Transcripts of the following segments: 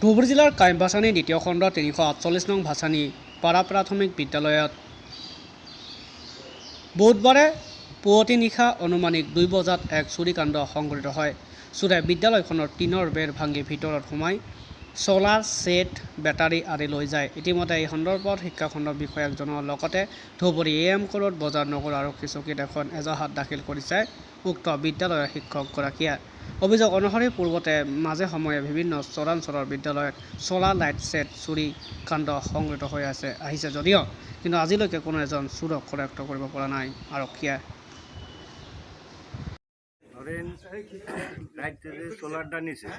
ধুবুৰী জিলাৰ কাইম ভাছানী দ্বিতীয় খণ্ড ৩৪৮ নং ভাছানী পাৰা প্ৰাথমিক বিদ্যালয়ত বুধবাৰে পুৱতি নিশা অনুমানিক ২ বজাত এক চুৰিকাণ্ড সংঘটিত হয়। চোৰে বিদ্যালয়খনৰ টিনৰ বেৰ ভাঙি ভিতৰত সোমাই ছলাৰ ছেট, বেটাৰী আদি লৈ যায়। ইতিমধ্যে এই সন্দৰ্ভত শিক্ষাখণ্ডৰ বিষয়াক জনোৱাৰ লগতে ধুবুৰী AM কৰ্ট বজাৰ নগৰ আৰক্ষী চকীত এখন এজাহাত দাখিল কৰিছে উক্ত বিদ্যালয়ৰ শিক্ষকগৰাকীয়ে। অভিযোগ অনুসৰি পূৰ্বতে মাজে সময়ে বিভিন্ন চৰাঞ্চলৰ বিদ্যালয়ত ছলাৰ লাইট ছেট চুৰি কাণ্ড সংঘটিত হৈ আহিছে যদিও কিন্তু আজিলৈকে কোনো এজন চোৰক শনাক্ত কৰিব পৰা নাই আৰক্ষীয়ে। ধরেন রাইতে যে সোলারটা নিছে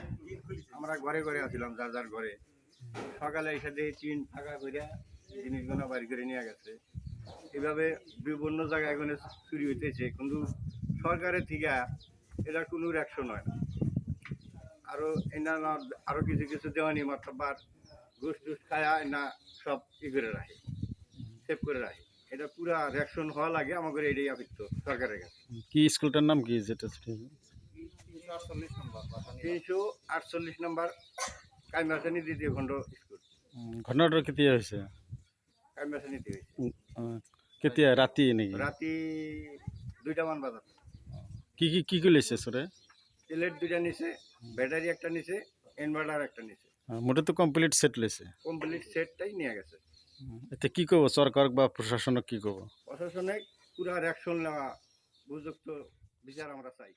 আমরা ঘরে ঘরে আসছিলাম যার যার ঘরে, সকালে এসে দেখি টিন ফাঁকা করে জিনিসগুলো বাড়ি করে নিয়ে গেছে। এভাবে বিভিন্ন জায়গায় এখানে চুরি হইতেছে, কিন্তু সরকারের থেকে এটা কোনো অ্যাকশন হয় না। আরও কিছু কিছু দেওয়ানি মাত্রাবার ঘুষ টুস খায়া না সব করে রাখে, সেভ করে রাখে। এটা পুরা রিয়াকশন হওয়া লাগে আমাদের এটাই অপেক্ষ সরকারের কাছে। কি স্কুলটার নাম কি যেটা ৩৪৮ নম্বর কাইমাসানি দ্বিতীয় খণ্ড স্কুল। ঘটনাটা কেতিয়া হৈছে? কাইমাসানিতে হয়েছে কেতিয়া ৰাতি নেকি? রাতি 2টামান বাজার। কি কি কি কি লৈছে চোৰে? প্লেট 2টা নিছে, ব্যাটারি একটা নিছে, ইনভার্টার একটা নিছে। মোটা তো কমপ্লিট সেট লৈছে। কমপ্লিট সেটটাই নিয়ে গেছে। এতিয়া কি ক'ব চৰকাৰক বা প্ৰশাসনক কি ক'ব? প্রশাসনে পুরা অ্যাকশন নেওয়া, উপযুক্ত বিচার আমরা চাই।